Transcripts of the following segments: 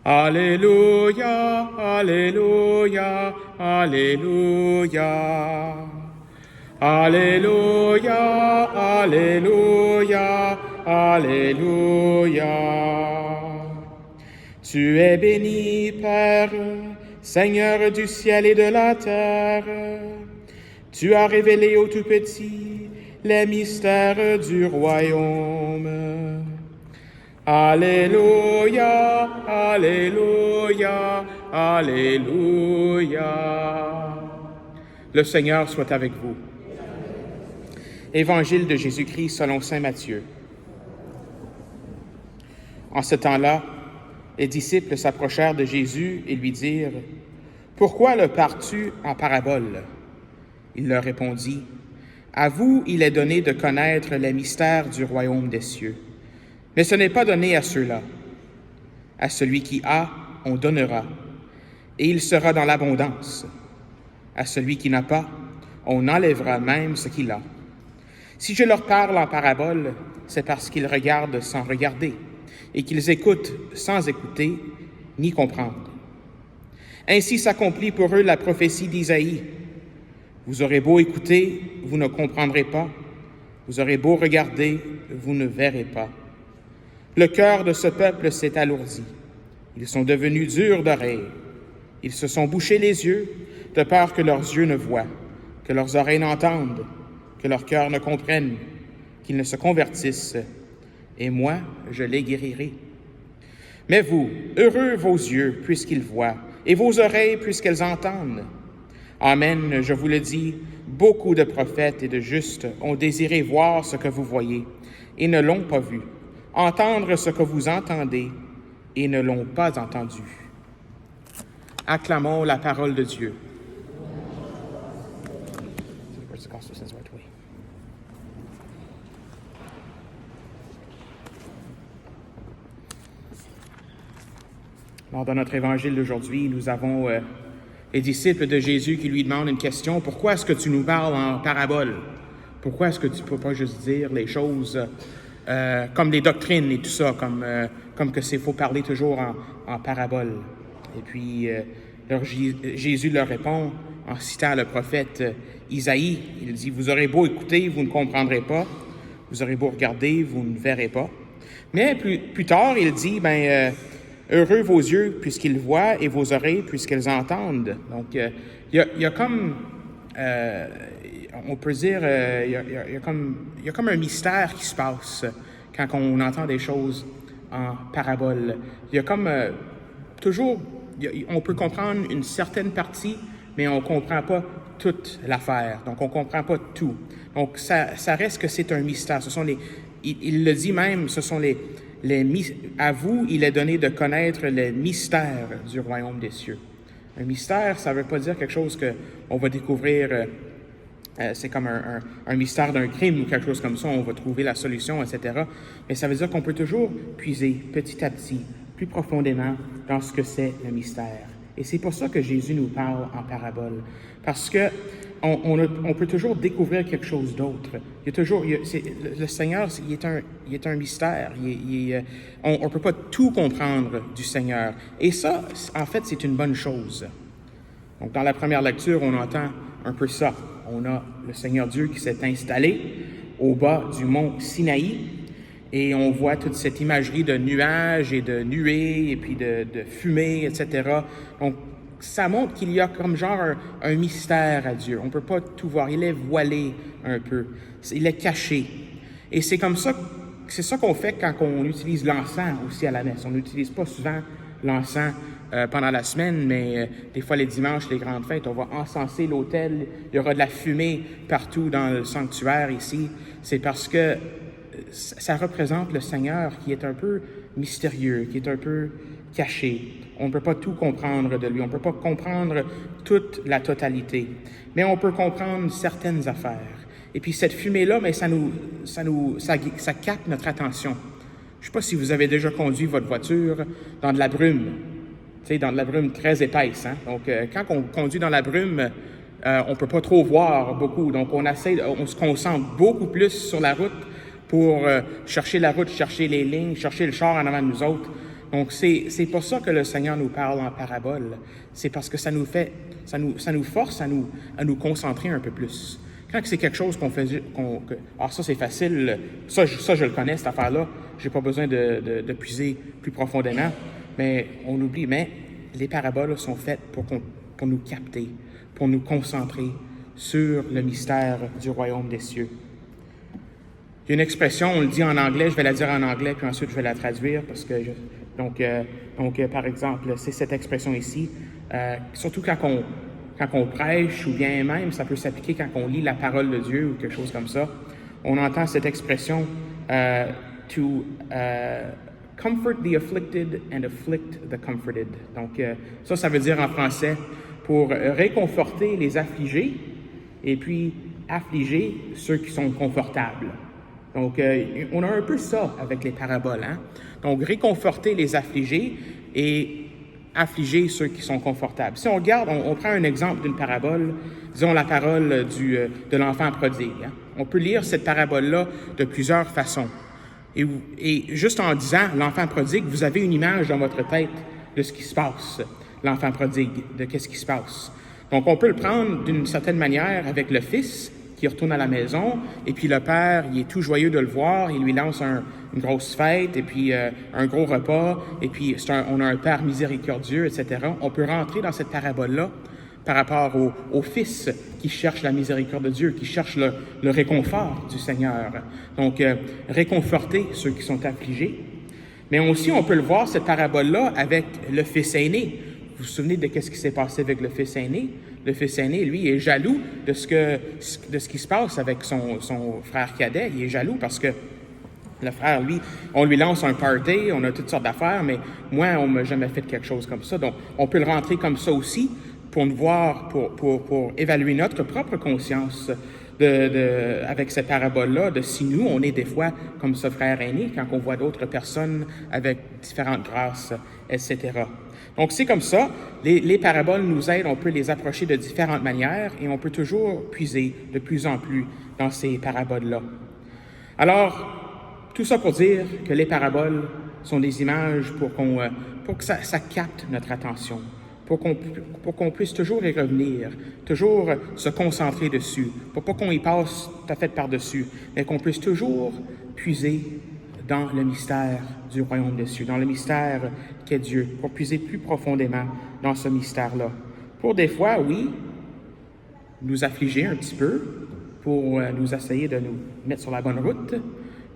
Alléluia, Alléluia, Alléluia. Alléluia, Alléluia, Alléluia. Tu es béni, Père, Seigneur du ciel et de la terre. Tu as révélé aux tout-petits les mystères du royaume. Alléluia, Alléluia, Alléluia. Le Seigneur soit avec vous. Évangile de Jésus-Christ selon saint Matthieu. En ce temps-là, les disciples s'approchèrent de Jésus et lui dirent « Pourquoi le parles-tu en parabole ?» Il leur répondit « À vous, il est donné de connaître les mystères du royaume des cieux. Mais ce n'est pas donné à ceux-là. À celui qui a, on donnera, et il sera dans l'abondance. À celui qui n'a pas, on enlèvera même ce qu'il a. Si je leur parle en parabole, c'est parce qu'ils regardent sans regarder, et qu'ils écoutent sans écouter, ni comprendre. Ainsi s'accomplit pour eux la prophétie d'Isaïe. Vous aurez beau écouter, vous ne comprendrez pas. Vous aurez beau regarder, vous ne verrez pas. Le cœur de ce peuple s'est alourdi. Ils sont devenus durs d'oreille. Ils se sont bouchés les yeux, de peur que leurs yeux ne voient, que leurs oreilles n'entendent, que leur cœur ne comprenne, qu'ils ne se convertissent. Et moi, je les guérirai. Mais vous, heureux vos yeux, puisqu'ils voient, et vos oreilles, puisqu'elles entendent. Amen, je vous le dis, beaucoup de prophètes et de justes ont désiré voir ce que vous voyez, et ne l'ont pas vu, entendre ce que vous entendez, et ne l'ont pas entendu. Acclamons la parole de Dieu. Alors, dans notre évangile d'aujourd'hui, nous avons les disciples de Jésus qui lui demandent une question. Pourquoi est-ce que tu nous parles en parabole? Pourquoi est-ce que tu ne peux pas juste dire les choses comme les doctrines et tout ça, comme que c'est faut parler toujours en parabole? Et puis, Jésus leur répond en citant le prophète Isaïe. Il dit, vous aurez beau écouter, vous ne comprendrez pas. Vous aurez beau regarder, vous ne verrez pas. Mais plus tard, il dit, heureux vos yeux puisqu'ils voient et vos oreilles puisqu'elles entendent. Donc, il y a comme, on peut dire, il y a comme un mystère qui se passe quand on entend des choses en parabole. Il y a comme toujours, on peut comprendre une certaine partie, mais on ne comprend pas toute l'affaire. Donc, on ne comprend pas tout. Donc, ça reste que c'est un mystère. Ce sont il le dit même, ce sont à vous, il est donné de connaître les mystères du royaume des cieux. Un mystère, ça ne veut pas dire quelque chose qu'on va découvrir, c'est comme un mystère d'un crime ou quelque chose comme ça, on va trouver la solution, etc. Mais ça veut dire qu'on peut toujours puiser petit à petit, plus profondément, dans ce que c'est le mystère. Et c'est pour ça que Jésus nous parle en parabole. Parce que on peut toujours découvrir quelque chose d'autre. Le Seigneur, il est un mystère. On ne peut pas tout comprendre du Seigneur. Et ça, en fait, c'est une bonne chose. Donc, dans la première lecture, on entend un peu ça. On a le Seigneur Dieu qui s'est installé au bas du mont Sinaï. Et on voit toute cette imagerie de nuages et de nuées et puis de fumée, etc. Donc, ça montre qu'il y a comme genre un mystère à Dieu. On ne peut pas tout voir. Il est voilé un peu. Il est caché. Et c'est comme ça, c'est ça qu'on fait quand on utilise l'encens aussi à la messe. On n'utilise pas souvent l'encens pendant la semaine, mais des fois les dimanches, les grandes fêtes, on va encenser l'autel. Il y aura de la fumée partout dans le sanctuaire ici. C'est parce que ça représente le Seigneur qui est un peu mystérieux, qui est un peu caché. On ne peut pas tout comprendre de lui, on ne peut pas comprendre toute la totalité, mais on peut comprendre certaines affaires. Et puis cette fumée-là, mais ça capte notre attention. Je ne sais pas si vous avez déjà conduit votre voiture dans de la brume, dans de la brume très épaisse. Hein? Donc quand on conduit dans la brume, on ne peut pas trop voir beaucoup, donc on se concentre beaucoup plus sur la route pour chercher la route, chercher les lignes, chercher le char en avant de nous autres. Donc, c'est pour ça que le Seigneur nous parle en parabole. C'est parce que ça nous force à nous concentrer un peu plus. Quand c'est quelque chose qu'on fait, alors ça c'est facile, ça je le connais, cette affaire-là, j'ai pas besoin de puiser plus profondément, mais on oublie, mais les paraboles sont faites pour nous capter, pour nous concentrer sur le mystère du royaume des cieux. Il y a une expression, on le dit en anglais, je vais la dire en anglais, puis ensuite je vais la traduire, parce que, par exemple, c'est cette expression ici, surtout quand on prêche, ou bien même, ça peut s'appliquer quand on lit la parole de Dieu, ou quelque chose comme ça, on entend cette expression, to comfort the afflicted and afflict the comforted. Donc, ça veut dire en français, pour réconforter les affligés, et puis affliger ceux qui sont confortables. Donc, on a un peu ça avec les paraboles. Hein? Donc, réconforter les affligés et affliger ceux qui sont confortables. Si on regarde, on prend un exemple d'une parabole, disons la parole de l'enfant prodigue. Hein? On peut lire cette parabole-là de plusieurs façons. Et juste en disant l'enfant prodigue, vous avez une image dans votre tête de ce qui se passe, l'enfant prodigue, de qu'est-ce qui se passe. Donc, on peut le prendre d'une certaine manière avec le fils qui retourne à la maison, et puis le père, il est tout joyeux de le voir, il lui lance une grosse fête, et puis un gros repas, et puis on a un père miséricordieux, etc. On peut rentrer dans cette parabole-là par rapport au fils qui cherche la miséricorde de Dieu, qui cherche le réconfort du Seigneur. Donc, réconforter ceux qui sont affligés. Mais aussi, on peut le voir, cette parabole-là, avec le fils aîné. Vous vous souvenez de ce qui s'est passé avec le fils aîné? Le fils aîné, lui, est jaloux de ce qui se passe avec son frère cadet. Il est jaloux parce que le frère, lui, on lui lance un party, on a toutes sortes d'affaires, mais moi, on m'a jamais fait quelque chose comme ça. Donc, on peut le rentrer comme ça aussi pour nous voir, pour évaluer notre propre conscience avec cette parabole-là, de si nous, on est des fois comme ce frère aîné, quand on voit d'autres personnes avec différentes grâces, etc. Donc, c'est comme ça. Les paraboles nous aident, on peut les approcher de différentes manières et on peut toujours puiser de plus en plus dans ces paraboles-là. Alors, tout ça pour dire que les paraboles sont des images pour que ça capte notre attention, pour qu'on puisse toujours y revenir, toujours se concentrer dessus, pour pas qu'on y passe tout à fait par-dessus, mais qu'on puisse toujours puiser dans le mystère du royaume des cieux, dans le mystère qu'est Dieu, pour puiser plus profondément dans ce mystère-là. Pour des fois, oui, nous affliger un petit peu, pour nous essayer de nous mettre sur la bonne route,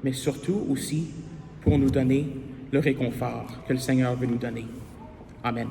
mais surtout aussi pour nous donner le réconfort que le Seigneur veut nous donner. Amen.